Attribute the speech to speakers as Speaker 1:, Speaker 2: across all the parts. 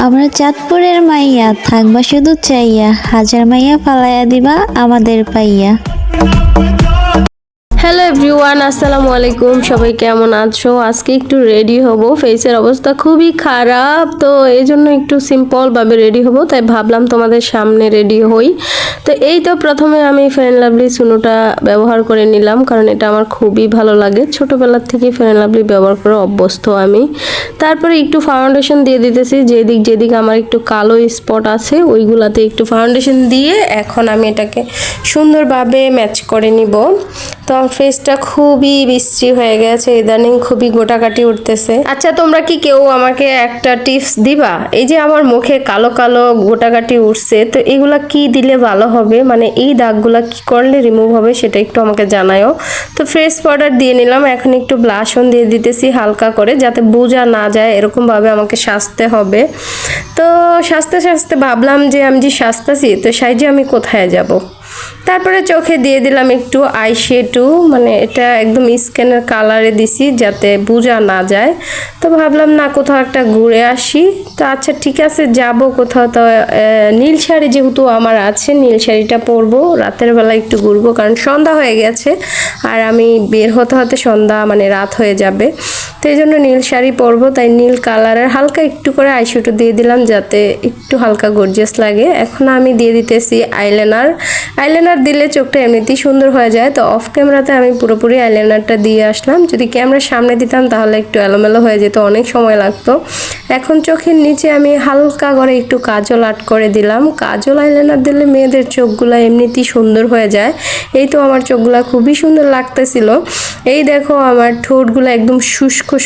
Speaker 1: আমরা চাঁদপুরের মাইয়া থাকবা শুধু চাইয়া, হাজার মাইয়া ফালাইয়া দিবা আমাদের পাইয়া।
Speaker 2: হ্যালো এভরিওয়ান, আসসালামু আলাইকুম। সবাই কেমন আছো? আজকে একটু রেডি হব, ফেসের অবস্থা খুবই খারাপ, তো এই জন্য একটু সিম্পলভাবে রেডি হব, তাই ভাবলাম তোমাদের সামনে রেডি হই। তো এই তো প্রথমে আমি ফেয়ার অ্যান্ড লাভলি সুনোটা ব্যবহার করে নিলাম, কারণ এটা আমার খুবই ভালো লাগে। ছোটোবেলার থেকে ফেয়ার অ্যান্ড লাভলি ব্যবহার করে অভ্যস্ত আমি। তারপরে একটু ফাউন্ডেশন দিয়ে দিতেছি, যেদিক আমার একটু কালো স্পট আছে ওইগুলাতে একটু ফাউন্ডেশন দিয়ে এখন আমি এটাকে সুন্দরভাবে ম্যাচ করে নিব। তো আমার ফেসটা খুবই বিশ্রী হয়ে গেছে, ইদানিং খুবই গোটাকাটি উঠতেছে। আচ্ছা, তোমরা কি কেউ আমাকে একটা টিপস দিবা? এই যে আমার মুখে কালো কালো গোটাকাটি উঠছে, তো এগুলা কি দিলে ভালো হবে, মানে এই দাগগুলা কি করলে রিমুভ হবে সেটা একটু আমাকে জানাও। তো ফেস পাউডার দিয়ে নিলাম, এখন একটু ব্লাশ অন দিয়ে দিতেছি হালকা করে, যাতে বোঝা না যায় এরকমভাবে আমাকে সাজতে হবে। তো সাজতে ভাবলাম যে আমি যে সাজতেছি তো সাইজে আমি কোথায় যাব। তারপরে চোখে দিয়ে দিলাম একটু আইশ্যাডো, মানে এটা একদম স্কিনের কালারে দিছি যাতে বোঝা না যায়। তো ভাবলাম না, কোথাও একটা ঘুরে আসি। তো আচ্ছা ঠিক আছে, যাব কোথাও। তো নীল শাড়ি যেহেতু আমার আছে, নীল শাড়িটা পরবো, রাতের বেলা একটু ঘুরবো, কারণ সন্ধ্যা হয়ে গেছে আর আমি বের হতে সন্ধ্যা মানে রাত হয়ে যাবে। তো এই জন্য নীল শাড়ি পরবো, তাই নীল কালারের হালকা একটু করে আইশ্যাডো দিয়ে দিলাম যাতে একটু হালকা গর্জিয়াস লাগে। এখন আমি দিয়ে দিতেছি আইলাইনার দিলে চোখটা এমনিতেই সুন্দর হয়ে যায়। তো অফ ক্যামেরাতে আমি পুরোপুরি আইলাইনারটা দিয়ে আসলাম, যদি ক্যামেরার সামনে দিতাম তাহলে একটু এলোমেলো হয়ে যেত, অনেক সময় লাগতো। এখন চোখের নিচে আমি হালকা করে একটু কাজল আর্ট করে দিলাম। কাজল আইলাইনার দিলে মেয়েদের চোখগুলো এমনিতেই সুন্দর হয়ে যায়। এই তো আমার চোখগুলো খুবই সুন্দর লাগতেছিল। এই দেখো আমার ঠোঁটগুলো একদম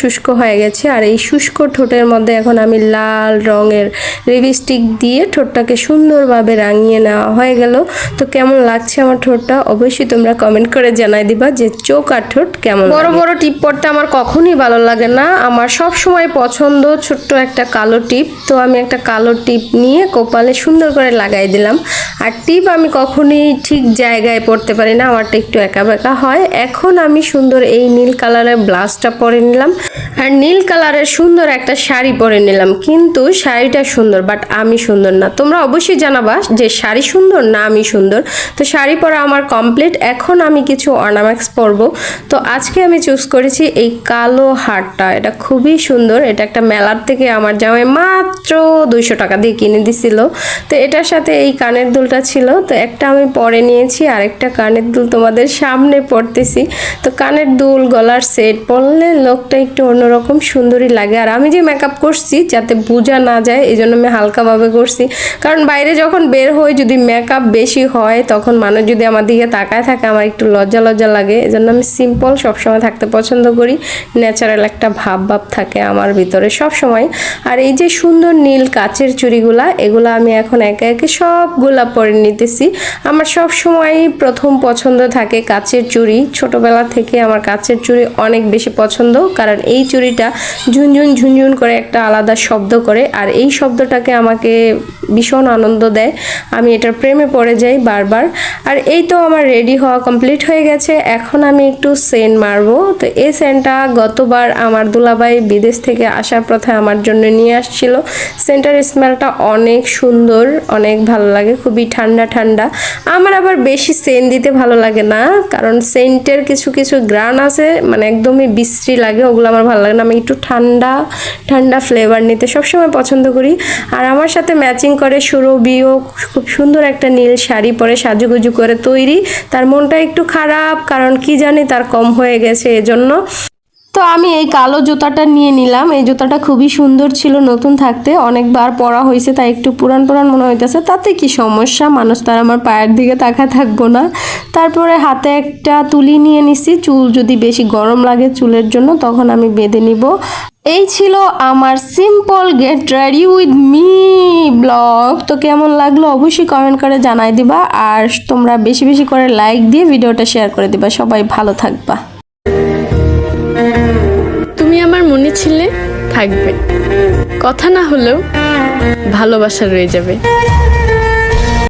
Speaker 2: শুষ্ক হয়ে গেছে, আর এই শুষ্ক ঠোঁটের মধ্যে এখন আমি লাল রঙের লিপস্টিক দিয়ে ঠোঁটটাকে সুন্দরভাবে রাঙিয়ে নেওয়া হয়ে গেল। তো কেমন লাগছে আমার ঠোঁটটা অবশ্যই তোমরা কমেন্ট করে জানাই দিবা যে চোখ আর ঠোঁট কেমন। বড় টিপ পরতে আমার কখনোই ভালো লাগে না, আমার সব সময় পছন্দ ছোট্ট একটা কালো টিপ। তো আমি একটা কালো টিপ নিয়ে কপালে সুন্দর করে লাগাই দিলাম। আর টিপ আমি কখনোই ঠিক জায়গায় পরতে পারি না, আমারটা একটু একা বেঁকা হয়। এখন আমি সুন্দর এই নীল কালারের ব্লাউজটা পরে নিলাম, আর নীল কালারের সুন্দর একটা শাড়ি পরে নিলাম। কিন্তু শাড়িটা সুন্দর, বাট আমি সুন্দর না। তোমরা অবশ্যই জানাবা যে শাড়ি সুন্দর না আমি সুন্দর। তো শাড়ি পরা আমার কমপ্লিট, এখন আমি কিছু অর্নামেন্টস পরবো। তো আজকে আমি চুজ করেছি এই কালো হারটা, এটা খুবই সুন্দর। এটা একটা মেলার থেকে আমার জামাই মাত্র 200 টাকা দিয়ে কিনে দিছিল। তো এটার সাথে এই কানের দুলটা ছিল, তো একটা আমি পরে নিয়েছি, আর একটা কানের দুল তোমাদের সামনে পরতেছি। তো কানের দুল গলার সেট পরলে লোকটা একটু অন্যরকম সুন্দরই লাগে। আর আমি যে মেকআপ করছি যাতে বোঝা না যায় এই জন্য আমি হালকাভাবে করছি, কারণ বাইরে যখন বের হই যদি মেকআপ বেশি হয় তখন মানুষ যদি আমার দিকে তাকায় থাকে আমার একটু লজ্জা লাগে। এই জন্য আমি সিম্পল সবসময় থাকতে পছন্দ করি, ন্যাচারাল একটা ভাব থাকে আমার ভিতরে সবসময়। আর এই যে সুন্দর নীল কাচের চুড়িগুলা, এগুলা আমি এখন একে একে সবগুলা পরে নিতেছি। আমার সব সময় প্রথম পছন্দ থাকে কাচের চুড়ি, ছোটবেলা থেকে আমার কাচের চুড়ি অনেক বেশি পছন্দ, কারণ এই চুড়িটা ঝুনঝুন করে একটা আলাদা শব্দ করে, আর এই শব্দটাকে আমাকে ভীষণ আনন্দ দেয়, আমি এটার প্রেমে পড়ে যাই বারবার। আর এই তো আমার রেডি হওয়া কমপ্লিট হয়ে গেছে, এখন আমি একটু সেন্ট মারবো। তো এই সেন্টটা গতবার আমার দুলাভাই বিদেশ থেকে আসার পথে আমার জন্য নিয়ে আসছিল। সেন্টার স্মেলটা অনেক সুন্দর, অনেক ভালো লাগে, খুবই ঠান্ডা। আমার আবার বেশি সেন্ট দিতে ভালো লাগে না, কারণ সেন্টের কিছু গ্রান আছে মানে একদমই বিশ্রী লাগে, ওগুলো আমার ভালো লাগে না। আমি একটু ঠান্ডা ফ্লেভার নিতে সবসময় পছন্দ করি। আর আমার সাথে ম্যাচিং করে সুরভিও খুব সুন্দর একটা নীল শাড়ি পরে সাজুগুজু করে তৈরি। তার মনটা একটু খারাপ, কারণ কি জানি তার কম হয়ে গেছে এজন্য। তো আমি এই কালো জুতাটা নিয়ে নিলাম, এই জুতাটা খুবই সুন্দর ছিল নতুন থাকতে, অনেকবার পরা হয়েছে তাই একটু পুরান মনে হইতেছে, তাতে কি সমস্যা, মানুষ তার আমার পায়ের দিকে তাকায় থাকবো না। তারপরে হাতে একটা তুলি নিয়ে নিছি, চুল যদি বেশি গরম লাগে চুলের জন্য তখন আমি বেঁধে নিব। এই ছিল আমার simple get ready with me blog. তো কেমন লাগলো অবশ্যই কমেন্ট করে জানাই দিবা, আর তোমরা বেশি করে লাইক দিয়ে ভিডিওটা শেয়ার করে দিবা। সবাই ভালো থাকবা।
Speaker 3: তুমি আমার মনে ছিলে, থাকবে, কথা না হলেও ভালোবাসা রয়ে যাবে।